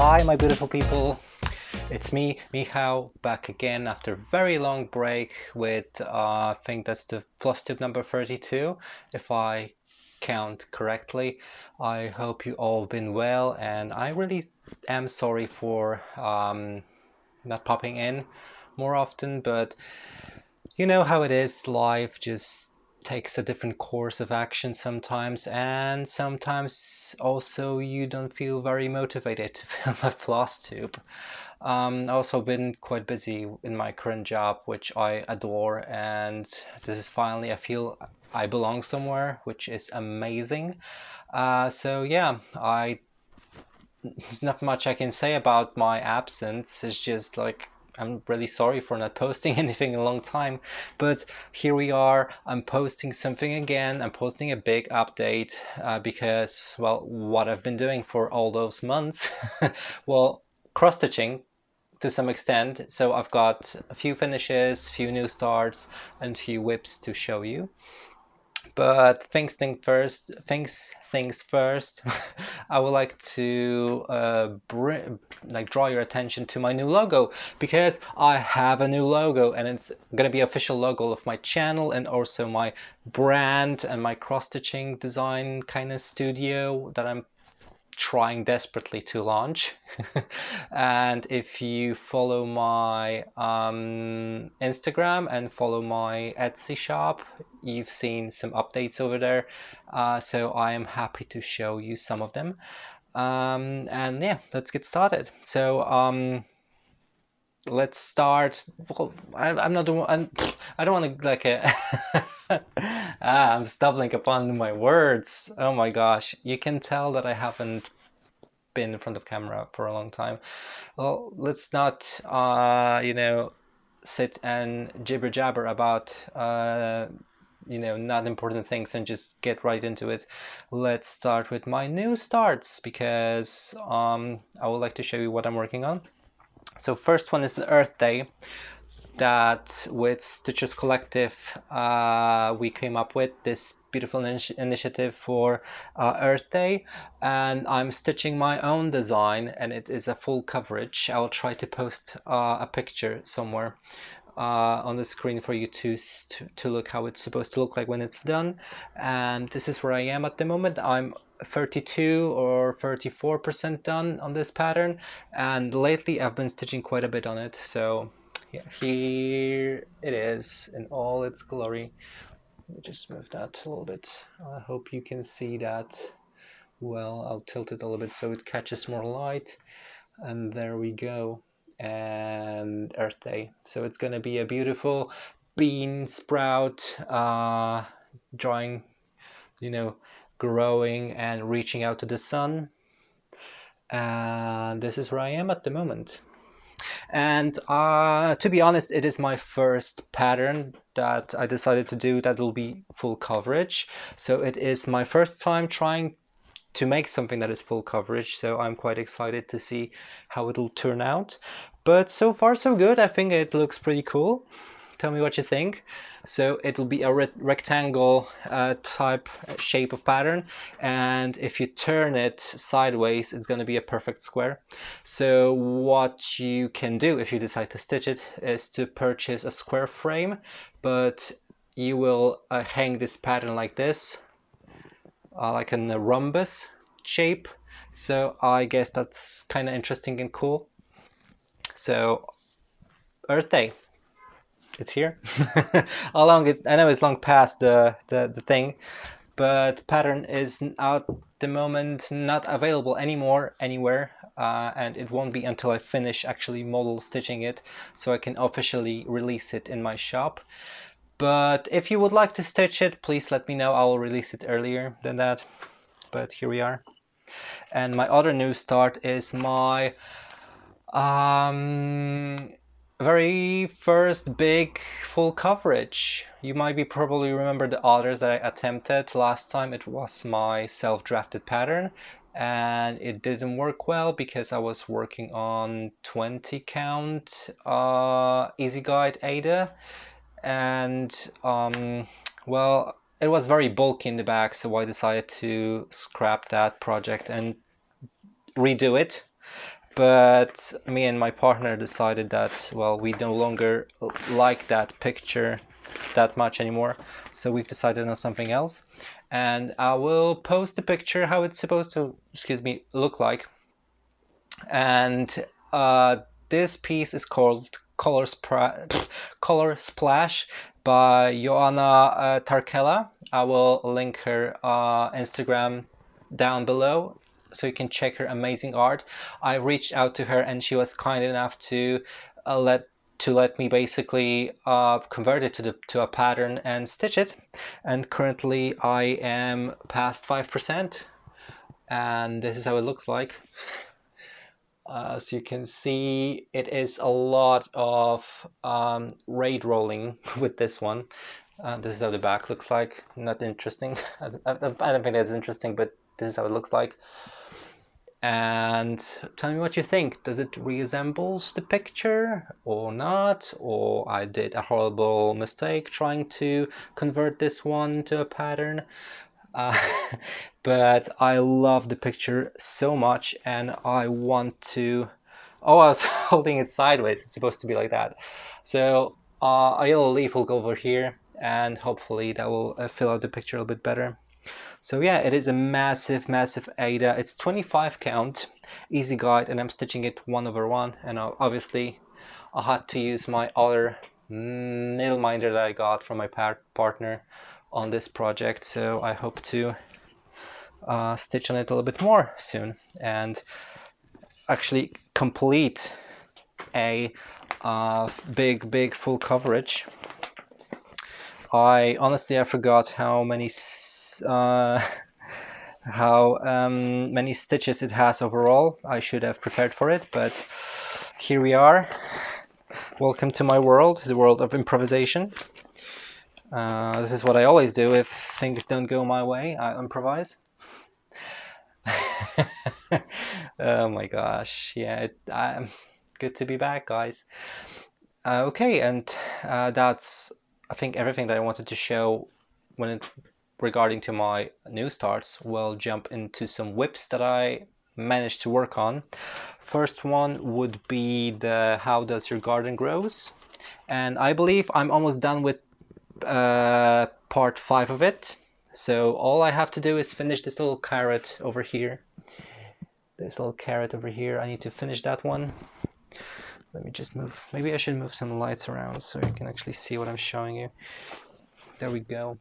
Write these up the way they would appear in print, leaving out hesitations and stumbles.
Hi, my beautiful people. It's me, Michał, back again after a very long break with, I think that's the Flosstube number 32, if I count correctly. I hope you all been well, and I really am sorry for not popping in more often, but you know how it is, life just takes a different course of action sometimes, and sometimes also you don't feel very motivated to film a floss tube. I've also been quite busy in my current job, which I adore, and this is finally, I feel I belong somewhere, which is amazing. So yeah, there's not much I can say about my absence. It's just like I'm really sorry for not posting anything in a long time, but here we are. I'm posting something again. I'm posting a big update because, well, what I've been doing for all those months, well, cross-stitching to some extent. So I've got a few finishes, few new starts, and few whips to show you. But things first. I would like to draw your attention to my new logo, because I have a new logo, and it's gonna be official logo of my channel and also my brand and my cross-stitching design kind of studio that I'm trying desperately to launch. And if you follow my Instagram and follow my Etsy shop, you've seen some updates over there, so I am happy to show you some of them. And yeah, let's get started. So let's start. Well, I'm not the one. I don't want to like a I'm stumbling upon my words. Oh my gosh, you can tell that I haven't been in front of camera for a long time. Well, let's not sit and jibber jabber about not important things and just get right into it. Let's start with my new starts, because I would like to show you what I'm working on. So first one is the Earth Day that with Stitches Collective we came up with this beautiful initiative for Earth Day, and I'm stitching my own design, and it is a full coverage. I'll try to post a picture somewhere on the screen for you to look how it's supposed to look like when it's done. And this is where I am at the moment. I'm 32 or 34% done on this pattern, and lately I've been stitching quite a bit on it. So yeah, here it is in all its glory. Let me just move that a little bit. I hope you can see that well. I'll tilt it a little bit so it catches more light. And there we go. And Earth Day. So it's going to be a beautiful bean sprout drawing, growing and reaching out to the sun. And this is where I am at the moment. And to be honest, it is my first pattern that I decided to do that will be full coverage. So it is my first time trying to make something that is full coverage. So I'm quite excited to see how it'll turn out. But so far so good. I think it looks pretty cool. Tell me what you think. So it will be a rectangle type shape of pattern, and if you turn it sideways, it's going to be a perfect square. So what you can do if you decide to stitch it is to purchase a square frame, but you will hang this pattern like this, like in a rhombus shape. So I guess that's kind of interesting and cool. So Earth Day, it's here. I know it's long past the thing, but pattern is at the moment not available anymore anywhere, and it won't be until I finish actually model stitching it, so I can officially release it in my shop. But if you would like to stitch it, please let me know. I will release it earlier than that, but here we are. And my other new start is my very first big full coverage. You might be probably remember the others that I attempted last time. It was my self-drafted pattern, and it didn't work well because I was working on 20 count easy guide Ada, and well, it was very bulky in the back, so I decided to scrap that project and redo it. but me and my partner decided that, well, we no longer like that picture that much anymore, so we've decided on something else. And I will post the picture how it's supposed to, excuse me, look like. And this piece is called Color Splash by Johanna Tarkela. I will link her Instagram down below so you can check her amazing art. I reached out to her and she was kind enough to let me basically convert it to a pattern and stitch it. And currently I am past 5%, and this is how it looks like. As you can see, it is a lot of raid rolling with this one. This is how the back looks like. Not interesting. I don't think that's interesting, but this is how it looks like. And tell me what you think. Does it resembles the picture or not? Or I did a horrible mistake trying to convert this one to a pattern. But I love the picture so much, and I want to... Oh, I was holding it sideways. It's supposed to be like that. So a yellow leaf will go over here, and hopefully that will fill out the picture a little bit better. So yeah, it is a massive, massive Ada. It's 25 count, easy guide, and I'm stitching it 1/1. And obviously I had to use my other needle minder that I got from my partner on this project. So I hope to stitch on it a little bit more soon and actually complete a big full coverage. I forgot how many many stitches it has overall. I should have prepared for it, but here we are. Welcome to my world, the world of improvisation. This is what I always do. If things don't go my way, I improvise. Oh my gosh, yeah, good to be back, guys. Okay, and that's, I think, everything that I wanted to show regarding to my new starts. We'll jump into some whips that I managed to work on. First one would be the How Does Your Garden Grows, and I believe I'm almost done with part 5 of it. So all I have to do is finish this little carrot over here. I need to finish that one. Let me just move. Maybe I should move some lights around so you can actually see what I'm showing you. There we go.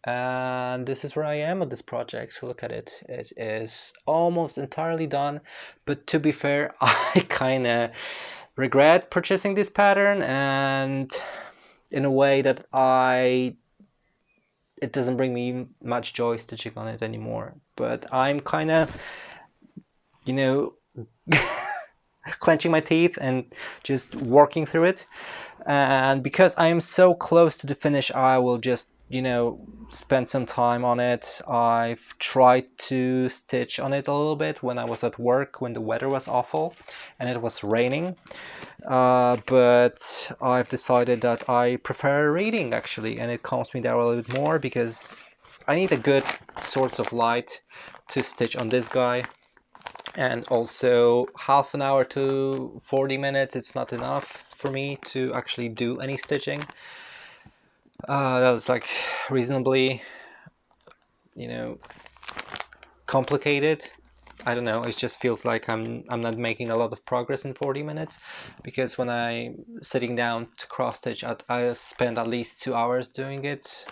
And this is where I am with this project. So look at it. It is almost entirely done. But to be fair, I kind of regret purchasing this pattern, and in a way that it doesn't bring me much joy stitching on it anymore. But I'm kind of, you know, clenching my teeth and just working through it. And because I am so close to the finish, I will just, spend some time on it. I've tried to stitch on it a little bit when I was at work, when the weather was awful and it was raining. But I've decided that I prefer reading, actually, and it calms me down a little bit more because I need a good source of light to stitch on this guy. And also half an hour to 40 minutes, it's not enough for me to actually do any stitching. That was like reasonably, complicated. I don't know, it just feels like I'm not making a lot of progress in 40 minutes, because when I'm sitting down to cross stitch, I spend at least 2 hours doing it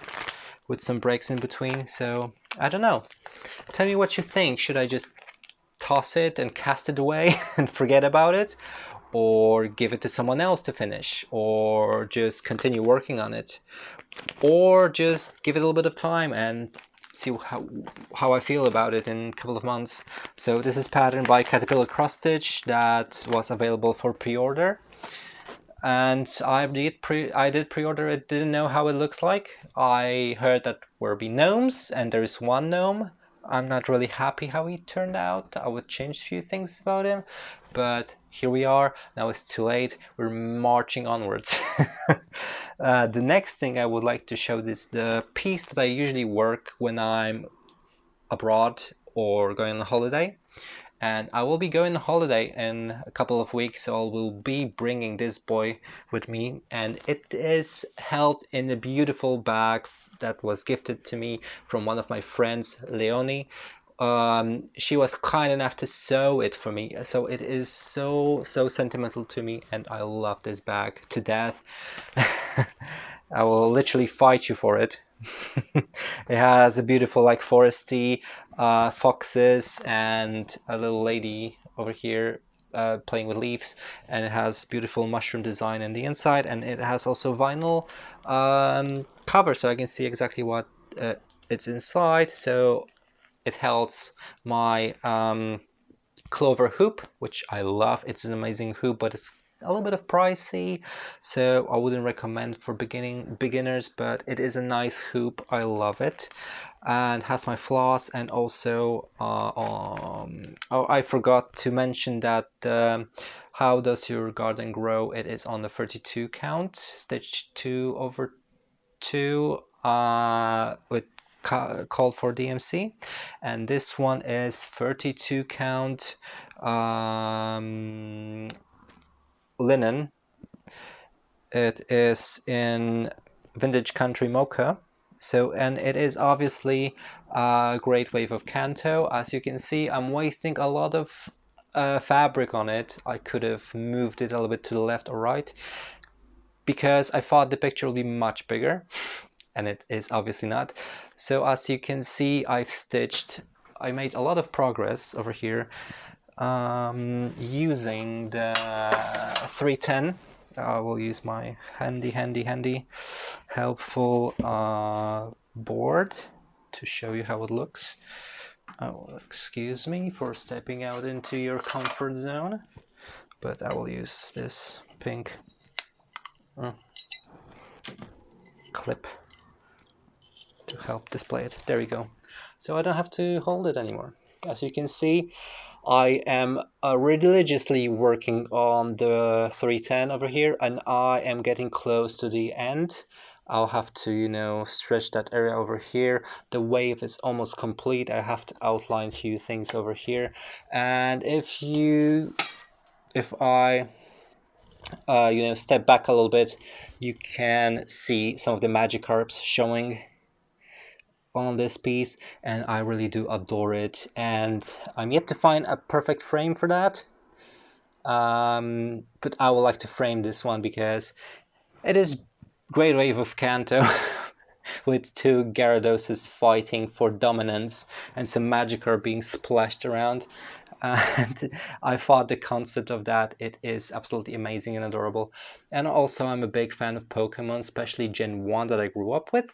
with some breaks in between. So I don't know. Tell me what you think. Should I just toss it and cast it away and forget about it, or give it to someone else to finish, or just continue working on it, or just give it a little bit of time and see how I feel about it in a couple of months? So this is pattern by Caterpillar Cross Stitch that was available for pre-order, and I did pre-order it. Didn't know how it looks like. I heard that there will be gnomes, and there is one gnome. I'm not really happy how he turned out. I would change a few things about him, but here we are. Now it's too late. We're marching onwards. The next thing I would like to show is the piece that I usually work when I'm abroad or going on holiday. and I will be going on holiday in a couple of weeks, so I will be bringing this boy with me, and it is held in a beautiful bag that was gifted to me from one of my friends, Leonie. She was kind enough to sew it for me, so it is so sentimental to me, and I love this bag to death. I will literally fight you for it. It has a beautiful, like, foresty foxes and a little lady over here playing with leaves, and it has beautiful mushroom design in the inside, and it has also vinyl cover, so I can see exactly what it's inside. So it holds my clover hoop, which I love. It's an amazing hoop, but it's a little bit of pricey, so I wouldn't recommend for beginners, but it is a nice hoop. I love it, and has my floss, and also oh, I forgot to mention that how does your garden grow, it is on the 32 count, stitch 2/2 with called for DMC, and this one is 32 count linen. It is in vintage country mocha. So, and it is obviously a great wave of Kanto. As you can see, I'm wasting a lot of fabric on it. I could have moved it a little bit to the left or right, because I thought the picture would be much bigger, and it is obviously not. So as you can see, I made a lot of progress over here using the 310. I will use my handy helpful board to show you how it looks. Oh, excuse me for stepping out into your comfort zone, but I will use this pink clip to help display it. There we go. So I don't have to hold it anymore. As you can see, I am religiously working on the 310 over here, and I am getting close to the end. I'll have to, you know, stretch that area over here. The wave is almost complete. I have to outline a few things over here. And if I you know, step back a little bit, you can see some of the magic carps showing on this piece, and I really do adore it, and I'm yet to find a perfect frame for that, but I would like to frame this one because it is great wave of Kanto with two Gyarados fighting for dominance and some Magikarp being splashed around, and I thought the concept of that, it is absolutely amazing and adorable. And also I'm a big fan of Pokemon, especially Gen 1 that I grew up with.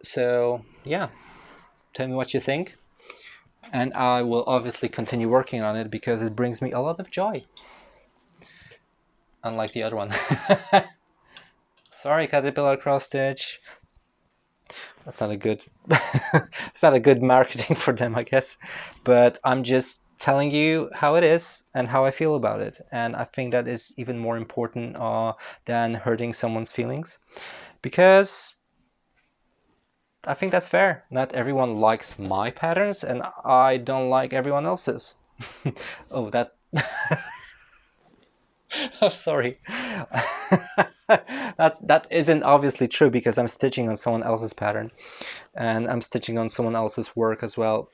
So yeah, tell me what you think, and I will obviously continue working on it because it brings me a lot of joy, unlike the other one. Sorry, Caterpillar cross stitch. That's not a good it's not a good marketing for them, I guess, but I'm just telling you how it is and how I feel about it, and I think that is even more important than hurting someone's feelings, because I think that's fair. Not everyone likes my patterns, and I don't like everyone else's. Oh, that... Oh, sorry. That isn't obviously true, because I'm stitching on someone else's pattern, and I'm stitching on someone else's work as well.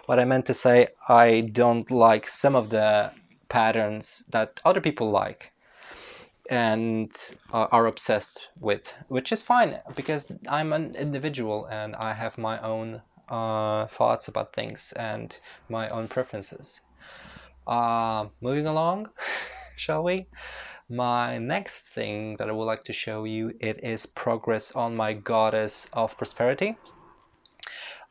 What I meant to say, I don't like some of the patterns that other people like and are obsessed with, which is fine, because I'm an individual and I have my own thoughts about things and my own preferences. Moving along, shall we? My next thing that I would like to show you, it is progress on my Goddess of Prosperity.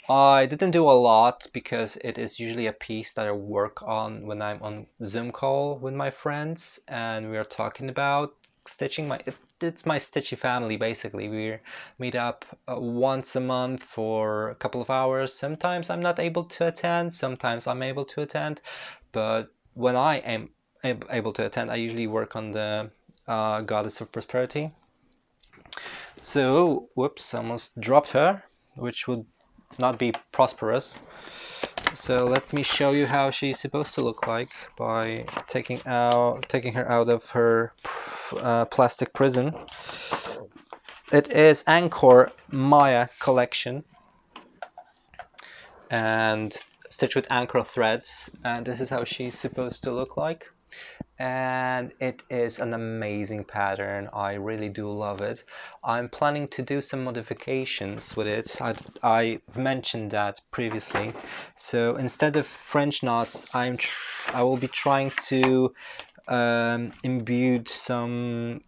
I didn't do a lot because it is usually a piece that I work on when I'm on Zoom call with my friends and we are talking about stitching. It's my stitchy family, basically. We meet up once a month for a couple of hours. Sometimes I'm not able to attend, sometimes I'm able to attend, but when I am able to attend, I usually work on the Goddess of Prosperity. So, whoops, I almost dropped her, which would not be prosperous. So let me show you how she's supposed to look like by taking her out of her plastic prison. It is Angkor Maya collection and stitched with Angkor threads, and this is how she's supposed to look like. And it is an amazing pattern. I really do love it. I'm planning to do some modifications with it. I've mentioned that previously. So instead of French knots, I will be trying to imbue some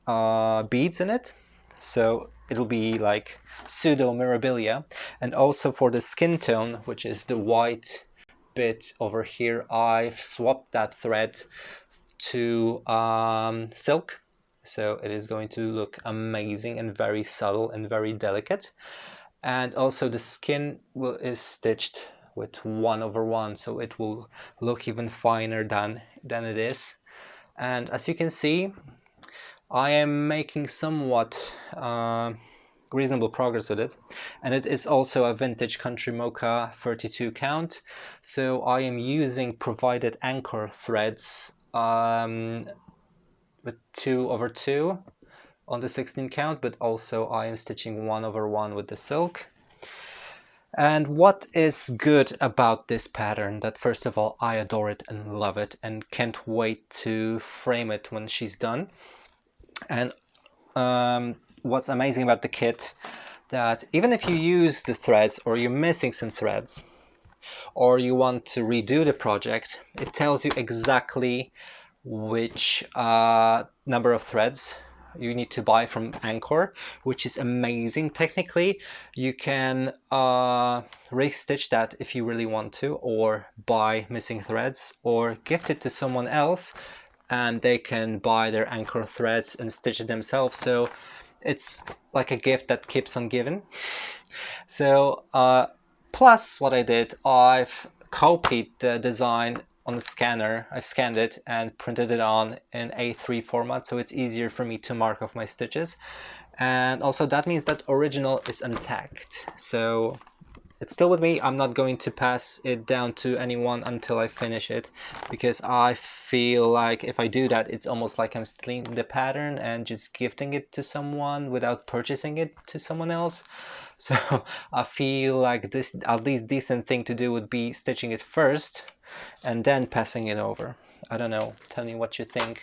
beads in it. So it'll be like pseudo mirabilia. And also for the skin tone, which is the white bit over here, I've swapped that thread to silk, so it is going to look amazing and very subtle and very delicate. And also the skin is stitched with 1/1, so it will look even finer than it is. And as you can see, I am making somewhat reasonable progress with it, and it is also a vintage country mocha 32 count, so I am using provided Angkor threads with 2/2 on the 16 count, but also I am stitching 1/1 with the silk. And what is good about this pattern, that first of all I adore it and love it and can't wait to frame it when she's done. And what's amazing about the kit, that even if you use the threads or you're missing some threads or you want to redo the project, it tells you exactly which number of threads you need to buy from Angkor, which is amazing. Technically, you can re-stitch that if you really want to, or buy missing threads, or gift it to someone else and they can buy their Angkor threads and stitch it themselves. So it's like a gift that keeps on giving. So plus what I did, I've copied the design on the scanner. I scanned it and printed it on in A3 format, so it's easier for me to mark off my stitches. And also that means that original is intact, so it's still with me. I'm not going to pass it down to anyone until I finish it, because I feel like if I do that, it's almost like I'm stealing the pattern and just gifting it to someone without purchasing it to someone else. So I feel like this, at least decent thing to do would be stitching it first and then passing it over. I don't know. Tell me what you think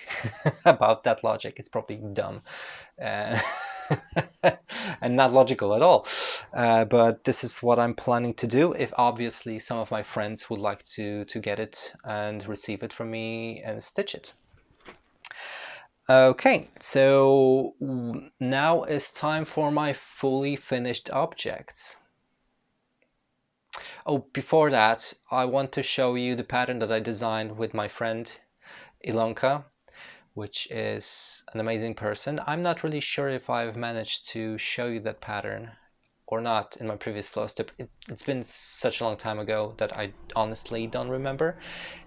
about that logic. It's probably dumb and not logical at all. But this is what I'm planning to do. If obviously some of my friends would like to get it and receive it from me and stitch it. Okay, so now it's time for my fully finished objects. Oh, before that, I want to show you the pattern that I designed with my friend Ilonka, which is an amazing person. I'm not really sure if I've managed to show you that pattern or not in my previous Flosstube. It's been such a long time ago that I honestly don't remember.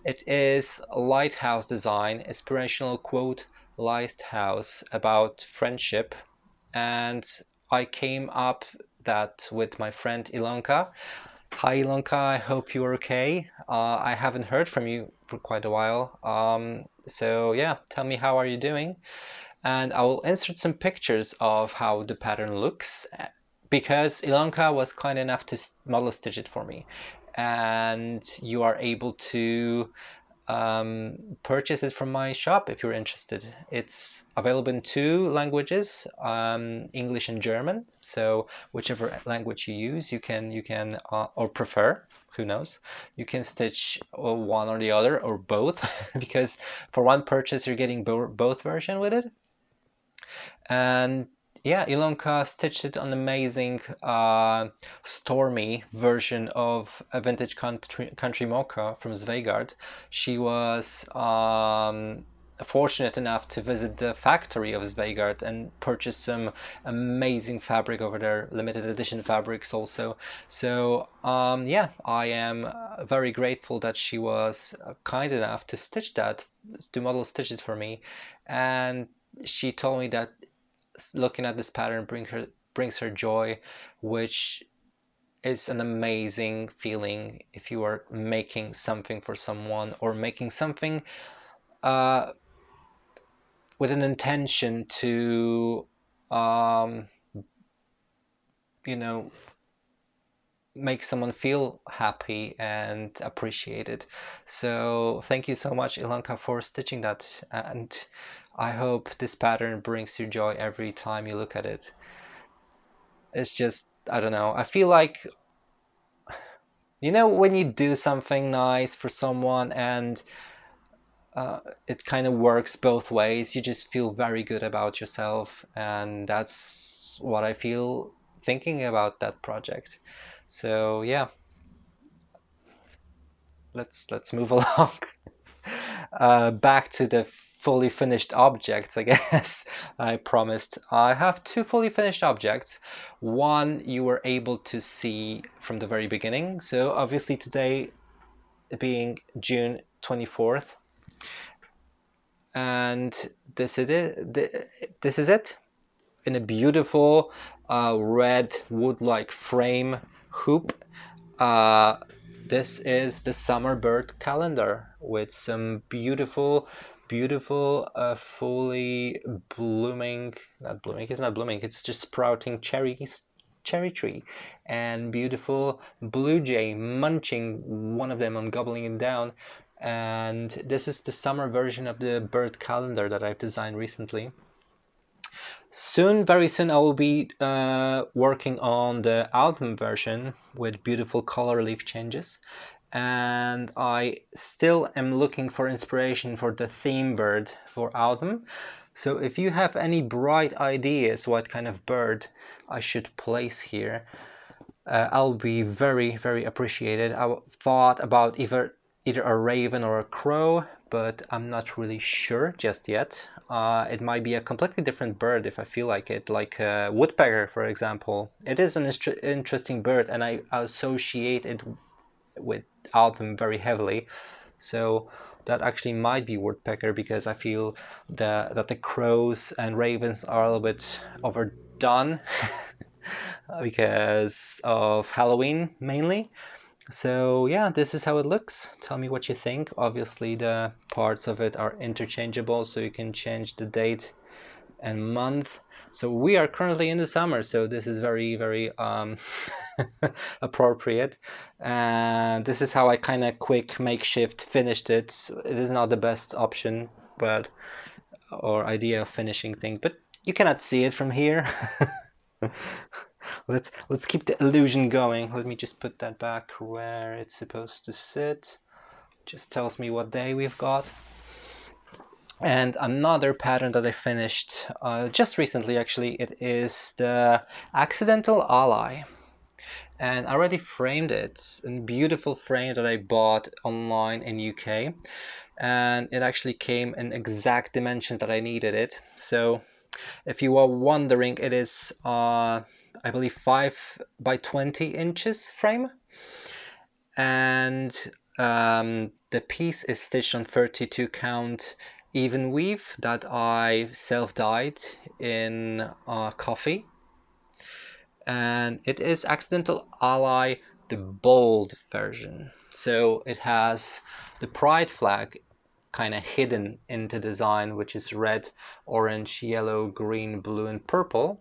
It is a lighthouse design, inspirational quote, lighthouse, about friendship. And I came up that with my friend Ilonka. Hi Ilonka, I hope you're okay. I haven't heard from you for quite a while. So yeah, tell me, how are you doing? And I will insert some pictures of how the pattern looks, because Ilonka was kind enough to model stitch it for me. And you are able to purchase it from my shop if you're interested. It's available in 2 languages, English and German. So whichever language you use, you can or prefer, who knows, you can stitch one or the other or both, because for one purchase you're getting both version with it. And yeah, Ilonka stitched an amazing stormy version of a vintage country mocha from Sveigard. She was fortunate enough to visit the factory of Sveigard and purchase some amazing fabric over there, limited edition fabrics also. So yeah, I am very grateful that she was kind enough to model stitch it for me. And she told me that looking at this pattern brings her joy, which is an amazing feeling if you are making something for someone, or making something with an intention to you know, make someone feel happy and appreciated. So thank you so much, Ilanka, for stitching that, and I hope this pattern brings you joy every time you look at it. It's just, I don't know, I feel like, you know, when you do something nice for someone and it kind of works both ways, you just feel very good about yourself, and that's what I feel thinking about that project. So yeah, let's move along. Back to the fully finished objects, I guess. I promised. I have two fully finished objects. One you were able to see from the very beginning. So obviously today being June 24th, and this it is. This is it in a beautiful red wood-like frame hoop. This is the summer bird calendar with some beautiful, beautiful, fully blooming, not blooming, it's not blooming, it's just sprouting cherry tree, and beautiful blue jay munching one of them. I'm gobbling it down. And this is the summer version of the bird calendar that I've designed recently. Soon, very soon, I will be working on the album version with beautiful color leaf changes. And I still am looking for inspiration for the theme bird for album. So if you have any bright ideas what kind of bird I should place here, I'll be very, very appreciated. I thought about either a raven or a crow, but I'm not really sure just yet. It might be a completely different bird if I feel like it, like a woodpecker, for example. It is an interesting bird, and I associate it with album very heavily. So that actually might be woodpecker, because I feel that the crows and ravens are a little bit overdone because of Halloween mainly. So yeah, this is how it looks. Tell me what you think. Obviously the parts of it are interchangeable, so you can change the date and month. So we are currently in the summer, so this is very, very appropriate. And this is how I kind of quick makeshift finished it. It is not the best option, but or idea of finishing thing, but you cannot see it from here. Let's keep the illusion going. Let me just put that back where it's supposed to sit. Just tells me what day we've got. And another pattern that I finished just recently, actually, it is the Accidental Ally. And I already framed it in a beautiful frame that I bought online in UK. And it actually came in exact dimensions that I needed it. So if you are wondering, it is I believe 5 by 20 inches frame, and the piece is stitched on 32 count even weave that I self-dyed in coffee, and it is Accidental Ally, the bold version. So it has the pride flag kind of hidden in the design, which is red, orange, yellow, green, blue, and purple.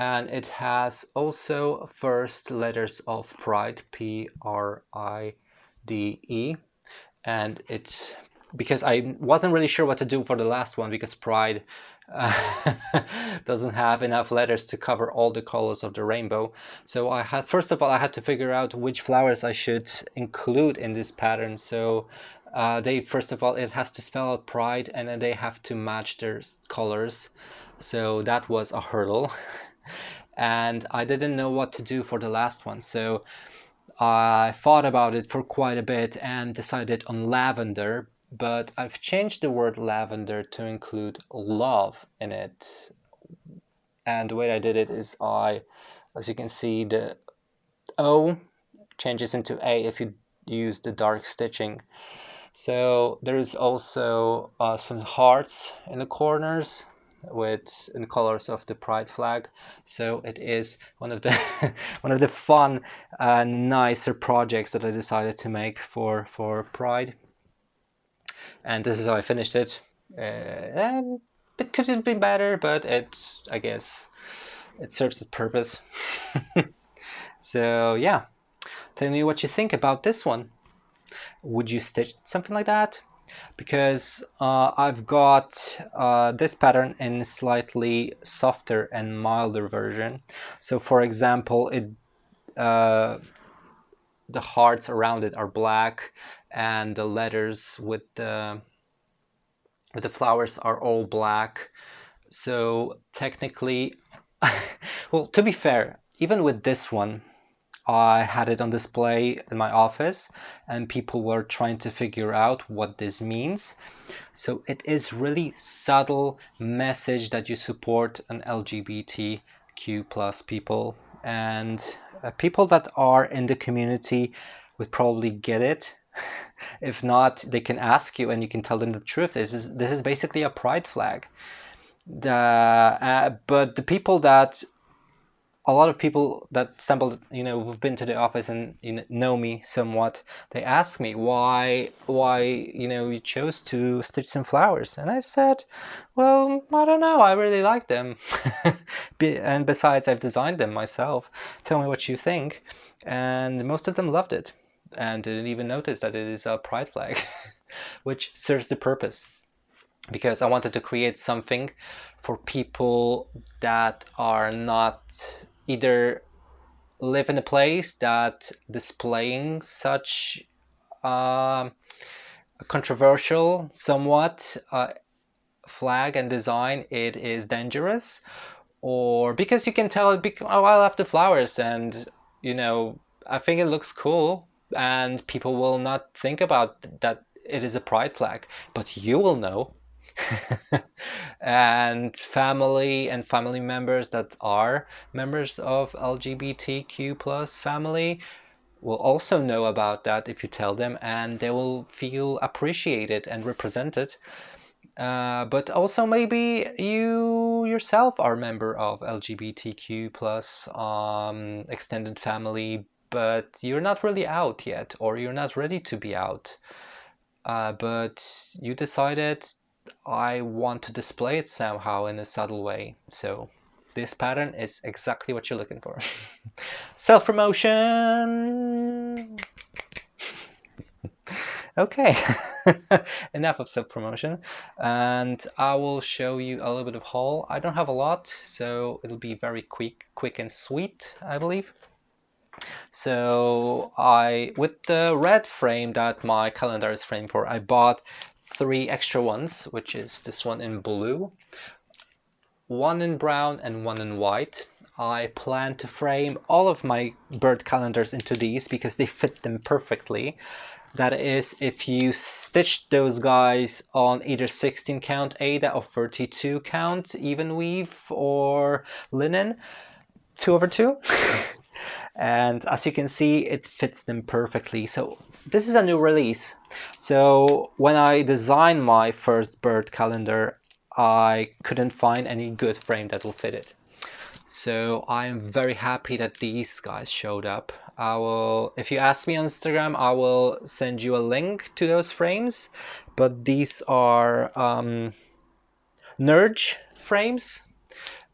And it has also first letters of pride, Pride. And it's because I wasn't really sure what to do for the last one, because pride doesn't have enough letters to cover all the colors of the rainbow. So I had, first of all, I had to figure out which flowers I should include in this pattern. So they, first of all, it has to spell out pride, and then they have to match their colors. So that was a hurdle. And I didn't know what to do for the last one. So I thought about it for quite a bit and decided on lavender, but I've changed the word lavender to include love in it. And the way I did it is as you can see, the O changes into A if you use the dark stitching. So there is also some hearts in the corners, in colors of the pride flag. So it is one of the one of the fun nicer projects that I decided to make for pride. And this is how I finished it. It could have been better, but I guess it serves its purpose. So yeah, tell me what you think about this one. Would you stitch something like that? Because I've got this pattern in slightly softer and milder version. So for example, the hearts around it are black, and the letters with the flowers are all black. So technically, well, to be fair, even with this one, I had it on display in my office and people were trying to figure out what this means. So it is really subtle message that you support an LGBTQ plus people, and people that are in the community would probably get it. If not, they can ask you and you can tell them the truth. This is basically a pride flag. But the people that a lot of people that stumbled, who've been to the office and know me somewhat, they ask me why you chose to stitch some flowers, and I said, well, I don't know, I really like them. And besides, I've designed them myself. Tell me what you think. And most of them loved it and didn't even notice that it is a pride flag, which serves the purpose, because I wanted to create something for people that are not either live in a place that displaying such controversial somewhat flag and design, it is dangerous, or because you can tell oh, I love the flowers and I think it looks cool, and people will not think about that it is a pride flag, but you will know. And family members that are members of LGBTQ plus family will also know about that if you tell them, and they will feel appreciated and represented. But also maybe you yourself are a member of LGBTQ plus extended family, but you're not really out yet, or you're not ready to be out. But you decided, I want to display it somehow in a subtle way. So this pattern is exactly what you're looking for. Self-promotion! Okay, enough of self-promotion. And I will show you a little bit of haul. I don't have a lot, so it'll be very quick and sweet, I believe. So with the red frame that my calendar is framed for, I bought 3 extra ones, which is this one in blue, 1 in brown, and 1 in white. I plan to frame all of my bird calendars into these because they fit them perfectly. That is, if you stitch those guys on either 16 count Aida or 32 count even weave or linen, 2/2. And as you can see, it fits them perfectly. So this is a new release. So when I designed my first bird calendar, I couldn't find any good frame that will fit it. So I am very happy that these guys showed up. If you ask me on Instagram, I will send you a link to those frames. But these are Nerge frames.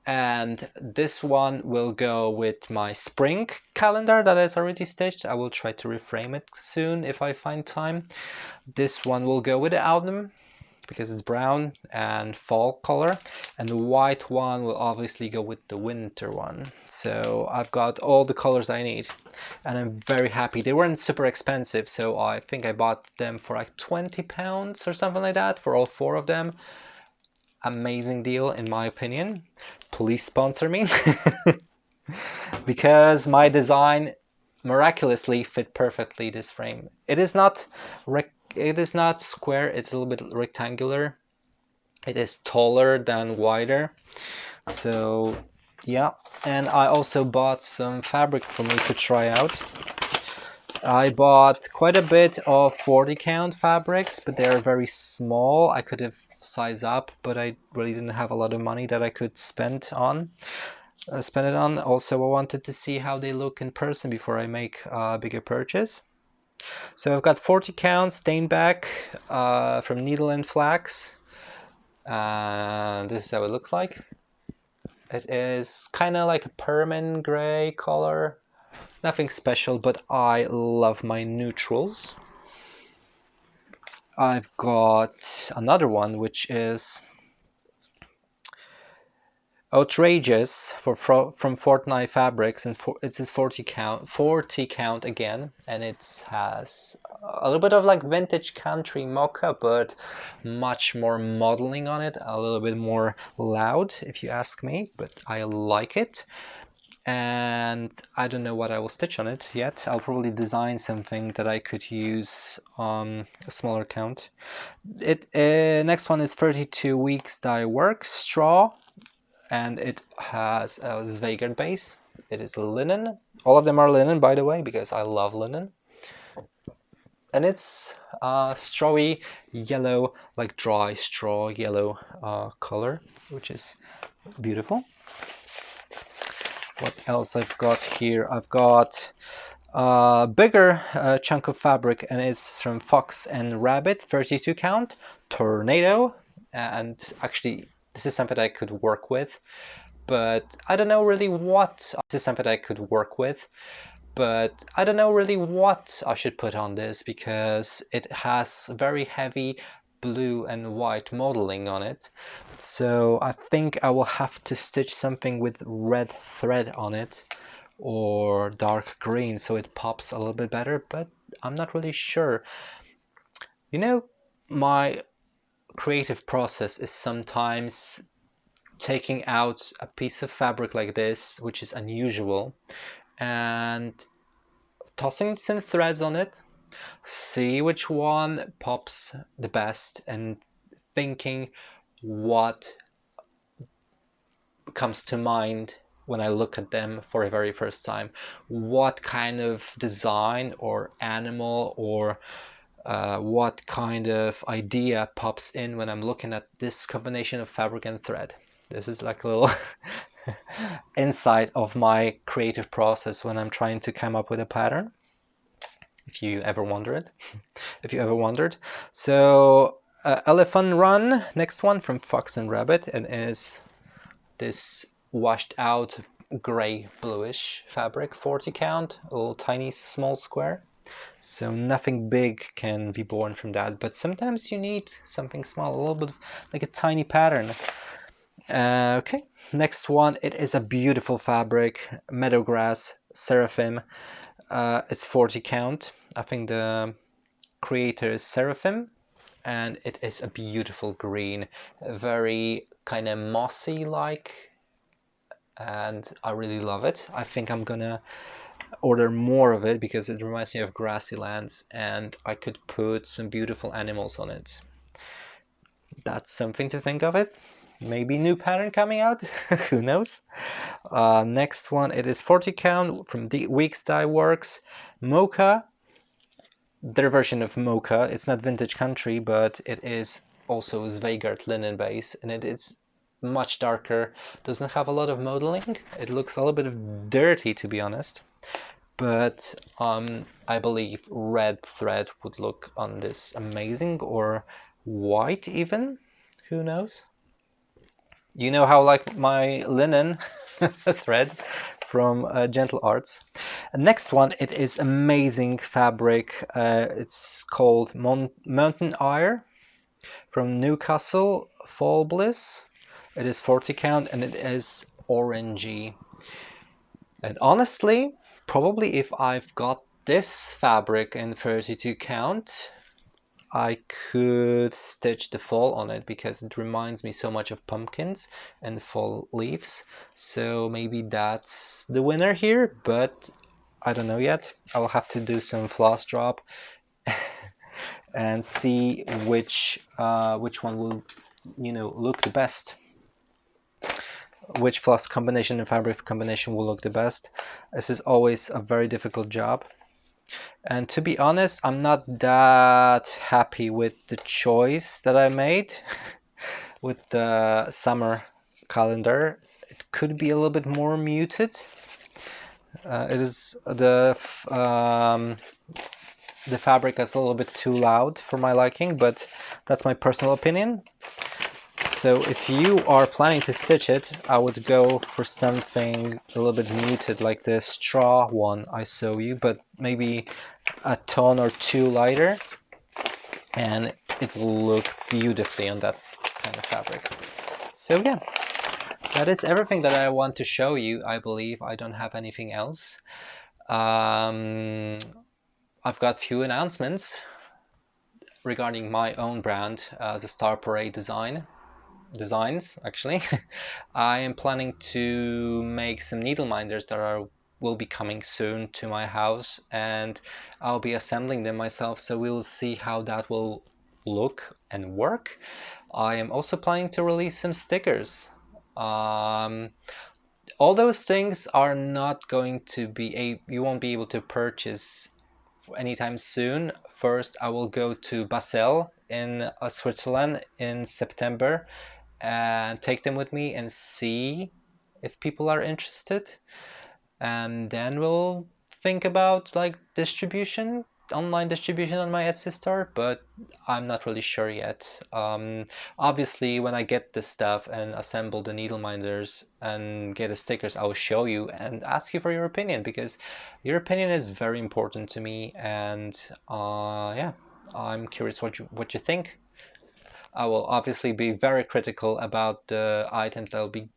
And this one will go with my spring calendar that is already stitched. I will try to reframe it soon if I find time. This one will go with the autumn because it's brown and fall color, and the white one will obviously go with the winter one. So I've got all the colors I need, and I'm very happy. They weren't super expensive, so I think I bought them for like £20 or something like that for all 4 of them. Amazing deal in my opinion. Please sponsor me. Because my design miraculously fit perfectly this frame. It is not square, it's a little bit rectangular. It is taller than wider. So yeah, and I also bought some fabric for me to try out. I bought quite a bit of 40 count fabrics, but they are very small. I could have size up, but I really didn't have a lot of money that I could spend it on. Also, I wanted to see how they look in person before I make a bigger purchase. So I've got 40 count steinback from Needle and Flax, and this is how it looks like. It is kind of like a permanent gray color, nothing special, but I love my neutrals. I've got another one which is Outrageous from Fortnite Fabrics, and it is 40 count again, and it has a little bit of like vintage country mocha, but much more modeling on it, a little bit more loud if you ask me, but I like it. And I don't know what I will stitch on it yet. I'll probably design something that I could use on a smaller count. Next one is 32 weeks dye work straw, and it has a Zweigert base. It is linen. All of them are linen, by the way, because I love linen. And it's strawy yellow, like dry straw yellow color, which is beautiful. What else I've got here? I've got a bigger chunk of fabric, and it's from Fox and Rabbit, 32 count, Tornado. And actually, this is something I could work with, but I don't know really what. This is something I could work with, but I don't know really what I should put on this, because it has very heavy blue and white modeling on it. So I think I will have to stitch something with red thread on it, or dark green, so it pops a little bit better, but I'm not really sure. You know, my creative process is sometimes taking out a piece of fabric like this, which is unusual, and tossing some threads on it, see which one pops the best, and thinking what comes to mind when I look at them for the very first time. What kind of design or animal or what kind of idea pops in when I'm looking at this combination of fabric and thread. This is like a little insight of my creative process when I'm trying to come up with a pattern, if you ever wondered. So Elephant Run, next one from Fox and Rabbit, and is this washed out gray bluish fabric, 40 count, a little tiny small square. So nothing big can be born from that, but sometimes you need something small, a little bit like a tiny pattern. Okay, next one, it is a beautiful fabric, Meadowgrass Seraphim. It's 40 count. I think the creator is Seraphim, and it is a beautiful green, very kind of mossy like, and I really love it. I think I'm gonna order more of it because it reminds me of grassy lands, and I could put some beautiful animals on it. That's something to think of it. Maybe new pattern coming out. Who knows? Next one, it is 40 count from the Weeks Dye Works, Mocha. Their version of Mocha. It's not vintage country, but it is also Zweigert linen base, and it is much darker. Doesn't have a lot of modeling. It looks a little bit dirty, to be honest. But I believe red thread would look on this amazing, or white even. Who knows? You know how I like my linen thread from Gentle Arts. Next one, it is amazing fabric. It's called Mountain Ire from Newcastle Fall Bliss. It is 40 count, and it is orangey. And honestly, probably if I've got this fabric in 32 count, I could stitch the fall on it, because it reminds me so much of pumpkins and fall leaves. So maybe that's the winner here, but I don't know yet. I'll have to do some floss drop and see which one will, look the best. Which floss combination and fabric combination will look the best. This is always a very difficult job. And to be honest, I'm not that happy with the choice that I made. with the summer calendar, it could be a little bit more muted. It is the fabric is a little bit too loud for my liking, but that's my personal opinion. So if you are planning to stitch it, I would go for something a little bit muted, like the straw one I show you, but maybe a tone or two lighter, and it will look beautifully on that kind of fabric. So yeah, that is everything that I want to show you. I believe I don't have anything else. I've got few announcements regarding my own brand, the Star Parade designs actually. I am planning to make some needle minders that will be coming soon to my house, and I'll be assembling them myself, so we'll see how that will look and work. I am also planning to release some stickers. All those things are not going to be you won't be able to purchase anytime soon. First, I will go to Basel in Switzerland in September and take them with me and see if people are interested. And then we'll think about like distribution, online distribution on my Etsy store, but I'm not really sure yet. Obviously, when I get this stuff and assemble the needle minders and get the stickers, I'll show you and ask you for your opinion, because your opinion is very important to me. And yeah, I'm curious what you think. I will obviously be very critical about the items I'll be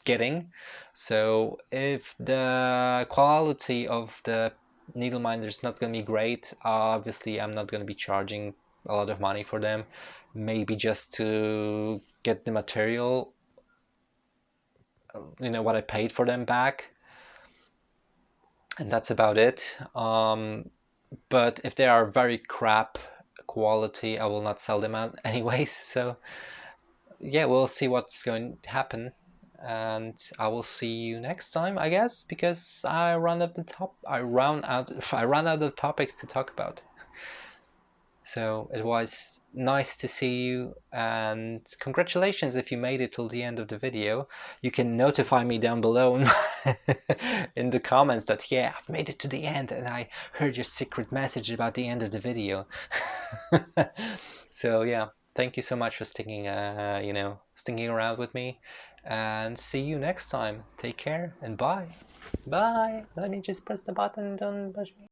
getting. So if the quality of the needle minder is not going to be great, obviously I'm not going to be charging a lot of money for them. Maybe just to get the material, what I paid for them back, and that's about it. But if they are very crap quality, I will not sell them out anyways. So yeah, we'll see what's going to happen, and I will see you next time, I guess, because I run out of topics to talk about. So it was nice to see you, and congratulations if you made it till the end of the video. You can notify me down below in the comments that, yeah, I've made it to the end and I heard your secret message about the end of the video. So yeah, thank you so much for sticking around with me, and see you next time. Take care and bye. Bye. Let me just press the button. Don't push me.